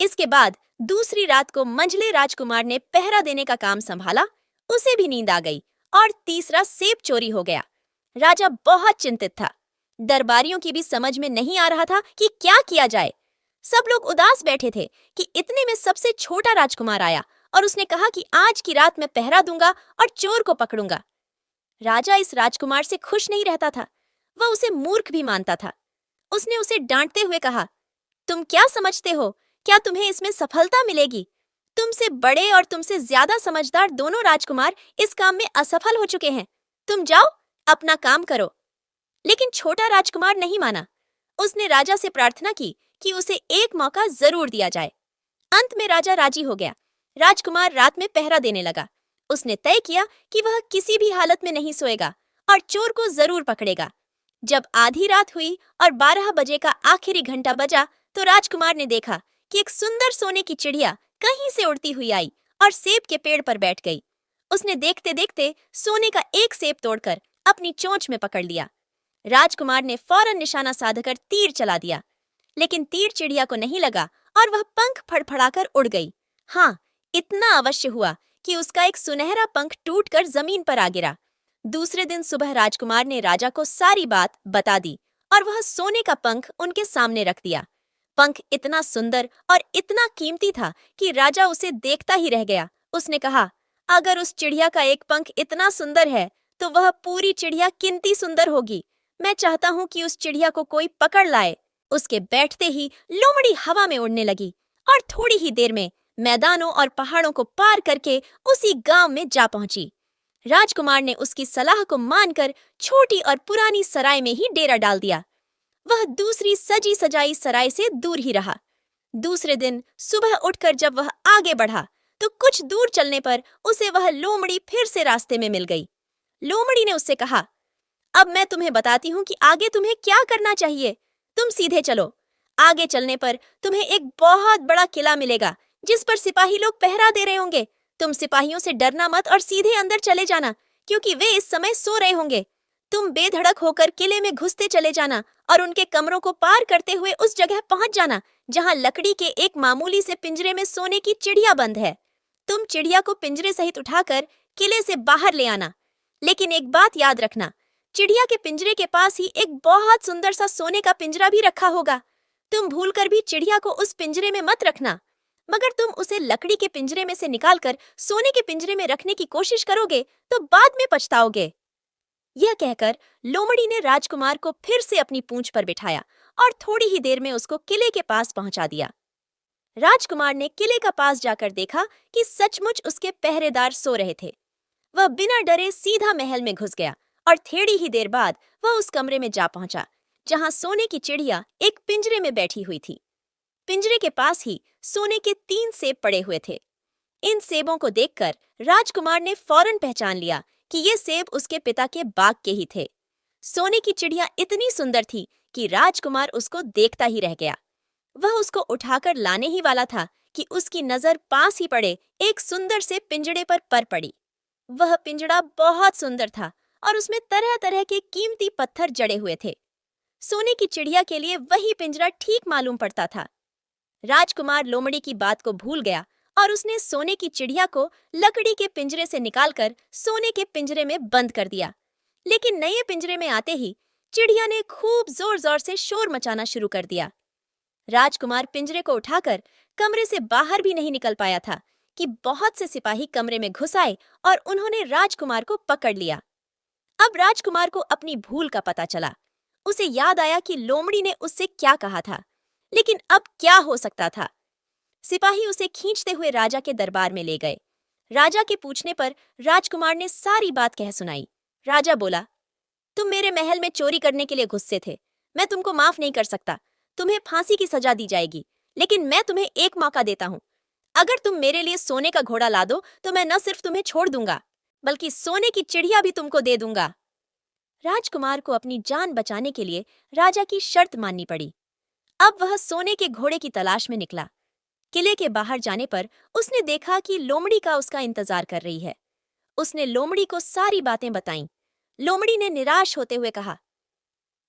इसके बाद दूसरी रात को मंझले राजकुमार ने पहरा देने का काम संभाला। उसे भी नींद आ गई और तीसरा सेब चोरी हो गया। राजा बहुत चिंतित था। दरबारियों की भी समझ में नहीं आ रहा था कि क्या किया जाए। सब लोग उदास बैठे थे कि इतने में सबसे छोटा राजकुमार आया और उसने कहा कि आज की रात मैं पहरा दूंगा और चोर को पकड़ूंगा। राजा इस राजकुमार से खुश नहीं रहता था। वह उसे मूर्ख भी मानता था। उसने उसे डांटते हुए कहा, तुम क्या समझते हो? क्या तुम्हें इसमें सफलता मिलेगी? तुमसे बड़े और तुमसे ज्यादा समझदार दोनों राजकुमार इस काम में असफल हो चुके हैं। तुम जाओ, अपना काम करो। लेकिन छोटा राजकुमार नहीं माना। उसने राजा से प्रार्थना की कि उसे एक मौका जरूर दिया जाए। अंत में राजा राजी हो गया। राजकुमार रात में पहरा देने लगा। उसने तय किया कि वह किसी भी हालत में नहीं सोएगा और चोर को जरूर पकड़ेगा। जब आधी रात हुई और 12 बजे का आखिरी घंटा बजा तो राजकुमार ने देखा कि एक सुंदर सोने की चिड़िया कहीं से उड़ती हुई आई और सेब के पेड़ पर बैठ गई। उसने देखते देखते सोने का एक सेब तोड़कर अपनी चोंच में पकड़ लिया। राजकुमार ने फौरन निशाना साधकर तीर चला दिया, लेकिन तीर चिड़िया को नहीं लगा और वह पंख फड़फड़ाकर उड़ गई। हाँ, इतना अवश्य हुआ कि उसका एक सुनहरा पंख टूटकर जमीन पर आ गिरा। दूसरे दिन सुबह राजकुमार ने राजा को सारी बात बता दी और वह सोने का पंख उनके सामने रख दिया। पंख इतना सुंदर और इतना कीमती था कि राजा उसे देखता ही रह गया। उसने कहा, अगर उस चिड़िया का एक पंख इतना सुंदर है तो वह पूरी चिड़िया कितनी सुंदर होगी। मैं चाहता हूँ कि उस चिड़िया को कोई पकड़ लाए। उसके बैठते ही लोमड़ी हवा में उड़ने लगी और थोड़ी ही देर में मैदानों और पहाड़ों को पार करके उसी गांव में जा पहुंची। राजकुमार ने उसकी सलाह को मानकर छोटी और पुरानी सराय में ही डेरा डाल दिया। वह दूसरी सजी सजाई सराय से दूर ही रहा। दूसरे दिन सुबह उठकर जब वह आगे बढ़ा तो कुछ दूर चलने पर उसे वह लोमड़ी फिर से रास्ते में मिल गई। लोमड़ी ने उससे कहा, अब मैं तुम्हें बताती हूँ कि आगे तुम्हें क्या करना चाहिए। तुम सीधे चलो। आगे चलने पर तुम्हें एक बहुत बड़ा किला मिलेगा जिस पर सिपाही लोग पहरा दे रहे होंगे। तुम सिपाहियों से डरना मत और सीधे अंदर चले जाना, क्योंकि वे इस समय सो रहे होंगे। तुम बेधड़क होकर किले में घुसते चले जाना और उनके कमरों को पार करते हुए उस जगह पहुंच जाना जहां लकड़ी के एक मामूली से पिंजरे में सोने की चिड़िया बंद है। तुम चिड़िया को पिंजरे सहित उठाकर किले से बाहर ले आना। लेकिन एक बात याद रखना, चिड़िया के पिंजरे के पास ही एक बहुत सुंदर सा सोने का पिंजरा भी रखा होगा। तुम भूलकर भी चिड़िया को उस पिंजरे में मत रखना, मगर तुम उसे लकड़ी के पिंजरे में से निकालकर सोने के पिंजरे में रखने की कोशिश करोगे तो बाद में पछताओगे। यह कहकर लोमड़ी ने राजकुमार को फिर से अपनी पूंछ पर बिठाया और थोड़ी ही देर में उसको किले के पास पहुंचा दिया। राजकुमार ने किले का पास जाकर देखा कि सचमुच उसके पहरेदार सो रहे थे। वह बिना डरे सीधा महल में घुस गया और थोड़ी ही देर बाद वह उस कमरे में जा पहुंचा जहां सोने की चिड़िया एक पिंजरे में बैठी हुई थी। पिंजरे के पास ही सोने के 3 सेब पड़े हुए थे। इन सेबों को देखकर राजकुमार ने फौरन पहचान लिया कि ये सेब उसके पिता के बाग के ही थे। सोने की चिड़िया इतनी सुंदर थी कि राजकुमार उसको देखता ही रह गया। वह उसको उठाकर लाने ही वाला था कि उसकी नजर पास ही पड़े एक सुंदर से पिंजड़े पर पड़ी। वह पिंजड़ा बहुत सुंदर था और उसमें तरह तरह के कीमती पत्थर जड़े हुए थे। सोने की चिड़िया के लिए वही पिंजरा ठीक मालूम पड़ता था। राजकुमार लोमड़ी की बात को भूल गया और उसने सोने की चिड़िया को लकड़ी के पिंजरे से निकालकर सोने के पिंजरे में बंद कर दिया। लेकिन नए पिंजरे में आते ही चिड़िया ने खूब जोर जोर से शोर मचाना शुरू कर दिया। राजकुमार पिंजरे को उठाकर कमरे से बाहर भी नहीं निकल पाया था कि बहुत से सिपाही कमरे में घुस आए और उन्होंने राजकुमार को पकड़ लिया। अब राजकुमार को अपनी भूल का पता चला। उसे याद आया कि लोमड़ी ने उससे क्या कहा था, लेकिन अब क्या हो सकता था। सिपाही उसे खींचते हुए राजा के दरबार में ले गए। राजा के पूछने पर राजकुमार ने सारी बात कह सुनाई। राजा बोला, तुम मेरे महल में चोरी करने के लिए गुस्से थे। मैं तुमको माफ नहीं कर सकता। तुम्हें फांसी की सजा दी जाएगी, लेकिन मैं तुम्हें एक मौका देता हूँ। अगर तुम मेरे लिए सोने का घोड़ा ला दो तो मैं न सिर्फ तुम्हें छोड़ दूंगा, बल्कि सोने की चिड़िया भी तुमको दे दूंगा। राजकुमार को अपनी जान बचाने के लिए राजा की शर्त माननी पड़ी। अब वह सोने के घोड़े की तलाश में निकला। किले के बाहर जाने पर उसने देखा कि लोमड़ी का उसका इंतजार कर रही है। उसने लोमड़ी को सारी बातें बताईं। लोमड़ी ने निराश होते हुए कहा,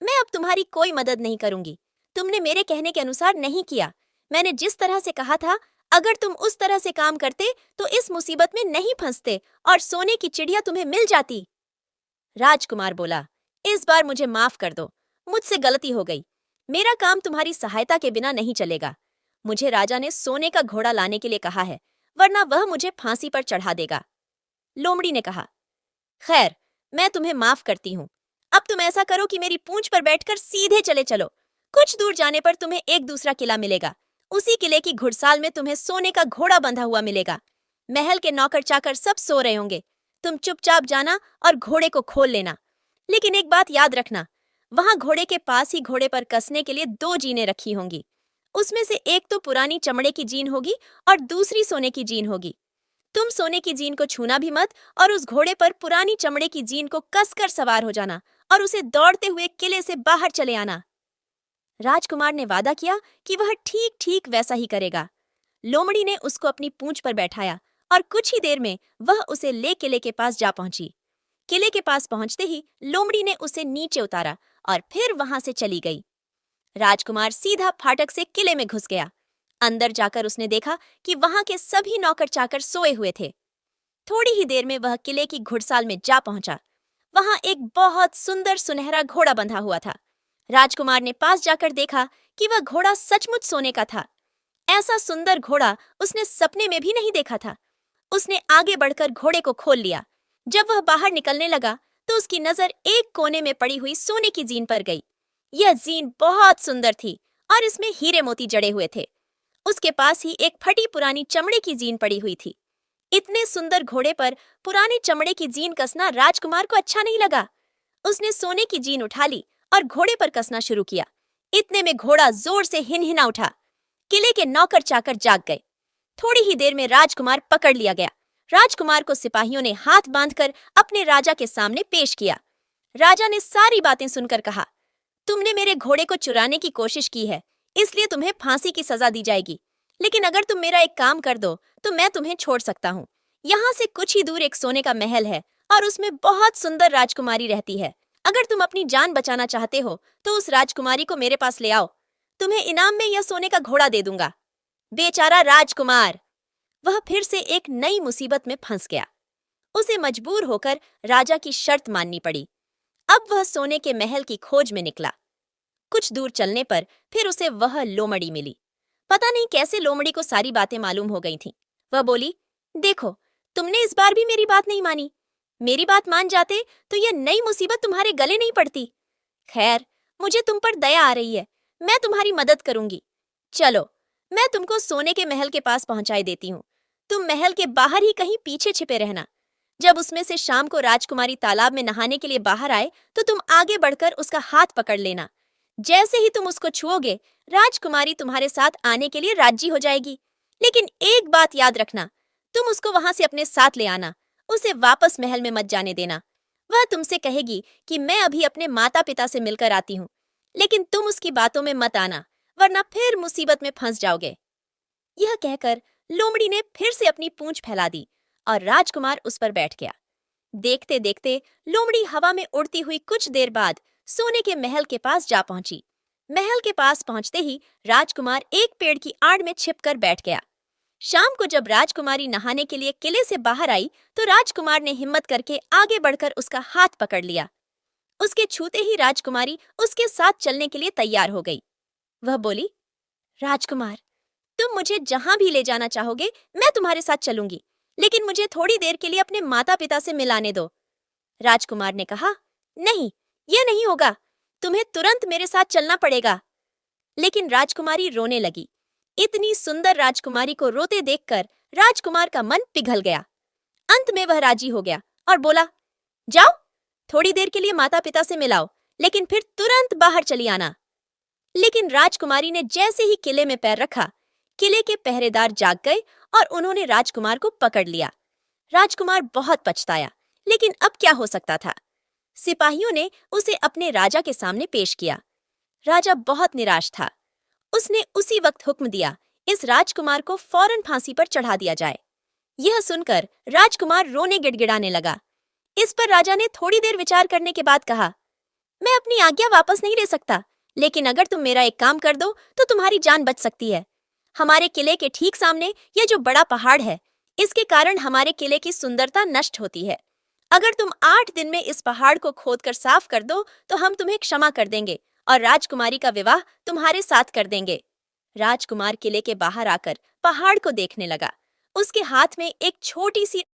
मैं अब तुम्हारी कोई मदद नहीं करूंगी। तुमने मेरे कहने के अनुसार नहीं किया। मैंने जिस तरह से कहा था, अगर तुम उस तरह से काम करते तो इस मुसीबत में नहीं फंसते और सोने की चिड़िया तुम्हें मिल जाती। राजकुमार बोला, इस बार मुझे माफ कर दो, मुझसे गलती हो गई। मेरा काम तुम्हारी सहायता के बिना नहीं चलेगा। मुझे राजा ने सोने का घोड़ा लाने के लिए कहा है, वरना वह मुझे फांसी पर चढ़ा देगा। लोमड़ी ने कहा, खैर, मैं तुम्हें माफ करती हूँ। अब तुम ऐसा करो कि मेरी पूंछ पर बैठकर सीधे चले चलो। कुछ दूर जाने पर तुम्हें एक दूसरा किला मिलेगा। उसी किले की घुड़साल में तुम्हें सोने का घोड़ा बंधा हुआ मिलेगा। महल के नौकर चाकर सब सो रहे होंगे। तुम चुपचाप जाना और घोड़े को खोल लेना। लेकिन एक बात याद रखना, वहां घोड़े के पास ही घोड़े पर कसने के लिए 2 जीनें रखी होंगी। उसमें से एक तो पुरानी चमड़े की जीन होगी और दूसरी सोने की जीन होगी। तुम सोने की जीन को छूना भी मत और उस घोड़े पर पुरानी चमड़े की जीन को कसकर सवार हो जाना और उसे दौड़ते हुए किले से बाहर चले आना। राजकुमार ने वादा किया कि वह ठीक ठीक वैसा ही करेगा। लोमड़ी ने उसको अपनी पूंछ पर बैठाया और कुछ ही देर में वह उसे ले किले के पास जा पहुंची। किले के पास पहुंचते ही लोमड़ी ने उसे नीचे उतारा और फिर वहां से चली गई। राजकुमार सीधा फाटक से किले में घुस गया। अंदर जाकर उसने देखा कि वहां के सभी नौकर चाकर सोए हुए थे। थोड़ी ही देर में वह किले की घुड़साल में जा पहुंचा। वहां एक बहुत सुंदर सुनहरा घोड़ा बंधा हुआ था। राजकुमार ने पास जाकर देखा कि वह घोड़ा सचमुच सोने का था। ऐसा सुंदर घोड़ा उसने सपने में भी नहीं देखा था। उसने आगे बढ़कर घोड़े को खोल लिया। जब वह बाहर निकलने लगा तो उसकी नजर एक कोने में पड़ी हुई सोने की जीन पर गई। यह जीन बहुत सुंदर थी और इसमें हीरे मोती जड़े हुए थे। उसके पास ही एक फटी पुरानी चमड़े की जीन पड़ी हुई थी। इतने सुंदर घोड़े पर पुरानी चमड़े की जीन कसना राजकुमार को अच्छा नहीं लगा। उसने सोने की जीन उठा ली और घोड़े पर कसना शुरू किया। इतने में घोड़ा जोर से हिनहिना उठा। किले के नौकर चाकर जाग गए। थोड़ी ही देर में राजकुमार पकड़ लिया गया। राजकुमार को सिपाहियों ने हाथ बांधकर अपने राजा के सामने पेश किया। राजा ने सारी बातें सुनकर कहा, तुमने मेरे घोड़े को चुराने की कोशिश की है, इसलिए तुम्हें फांसी की सजा दी जाएगी। लेकिन अगर तुम मेरा एक काम कर दो तो मैं तुम्हें छोड़ सकता हूँ। यहाँ से कुछ ही दूर एक सोने का महल है और उसमें बहुत सुंदर राजकुमारी रहती है। अगर तुम अपनी जान बचाना चाहते हो तो उस राजकुमारी को मेरे पास ले आओ। तुम्हें इनाम में यह सोने का घोड़ा दे दूंगा। बेचारा राजकुमार, वह फिर से एक नई मुसीबत में फंस गया। उसे मजबूर होकर राजा की शर्त माननी पड़ी। अब वह सोने के महल की खोज में निकला। कुछ दूर चलने पर फिर उसे वह लोमड़ी मिली। पता नहीं कैसे लोमड़ी को सारी बातें मालूम हो गई थीं। वह बोली, देखो, तुमने इस बार भी मेरी बात नहीं मानी। मेरी बात मान जाते तो यह नई मुसीबत तुम्हारे गले नहीं पड़ती। खैर, मुझे तुम पर दया आ रही है, मैं तुम्हारी मदद करूंगी। चलो, मैं तुमको सोने के महल के पास पहुंचाई देती हूँ। तुम महल के बाहर ही कहीं पीछे छिपे रहना। जब उसमें से शाम को राजकुमारी तालाब में नहाने के लिए बाहर आए तो तुम आगे बढ़कर उसका हाथ पकड़ लेना। जैसे ही तुम उसको छुओगे, राजकुमारी तुम्हारे साथ आने के लिए राजी हो जाएगी। लेकिन एक बात याद रखना, तुम उसको वहां से अपने साथ ले आना। उसे वापस महल में मत जाने देना। वह तुमसे कहेगी कि मैं अभी अपने माता पिता से मिलकर आती हूँ, लेकिन तुम उसकी बातों में मत आना, वरना फिर मुसीबत में फंस जाओगे। यह कहकर लोमड़ी ने फिर से अपनी पूंछ फैला दी और राजकुमार उस पर बैठ गया। देखते देखते लोमड़ी हवा में उड़ती हुई कुछ देर बाद सोने के महल के पास जा पहुंची। महल के पास पहुंचते ही राजकुमार एक पेड़ की आड़ में छिपकर बैठ गया। शाम को जब राजकुमारी नहाने के लिए किले से बाहर आई तो राजकुमार ने हिम्मत करके आगे बढ़कर उसका हाथ पकड़ लिया। उसके छूते ही राजकुमारी उसके साथ चलने के लिए तैयार हो गई। वह बोली, राजकुमार, तुम मुझे जहां भी ले जाना चाहोगे मैं तुम्हारे साथ चलूंगी, लेकिन मुझे थोड़ी देर के लिए अपने माता पिता से मिलाने दो। राजकुमार ने कहा, नहीं, यह नहीं होगा, तुम्हें तुरंत मेरे साथ चलना पड़ेगा। लेकिन राजकुमारी रोने लगी। इतनी सुंदर राजकुमारी को रोते देखकर राजकुमार का मन पिघल गया। अंत में वह राजी हो गया और बोला, जाओ, थोड़ी देर के लिए माता पिता से मिलाओ, लेकिन फिर तुरंत बाहर चली आना। लेकिन राजकुमारी ने जैसे ही किले में पैर रखा, किले के पहरेदार जाग गए और उन्होंने राजकुमार को पकड़ लिया। राजकुमार बहुत पछताया, लेकिन अब क्या हो सकता था। सिपाहियों ने उसे अपने राजा के सामने पेश किया। राजा बहुत निराश था। उसने उसी वक्त हुक्म दिया, इस राजकुमार को फौरन फांसी पर चढ़ा दिया जाए। यह सुनकर राजकुमार रोने गिड़गिड़ाने लगा। इस पर राजा ने थोड़ी देर विचार करने के बाद कहा, मैं अपनी आज्ञा वापस नहीं ले सकता, लेकिन अगर तुम मेरा एक काम कर दो तो तुम्हारी जान बच सकती है। हमारे किले के ठीक सामने ये जो बड़ा पहाड़ है, इसके कारण हमारे किले की सुंदरता नष्ट होती है। अगर तुम 8 दिन में इस पहाड़ को खोदकर साफ कर दो तो हम तुम्हें क्षमा कर देंगे और राजकुमारी का विवाह तुम्हारे साथ कर देंगे। राजकुमार किले के बाहर आकर पहाड़ को देखने लगा। उसके हाथ में एक छोटी सी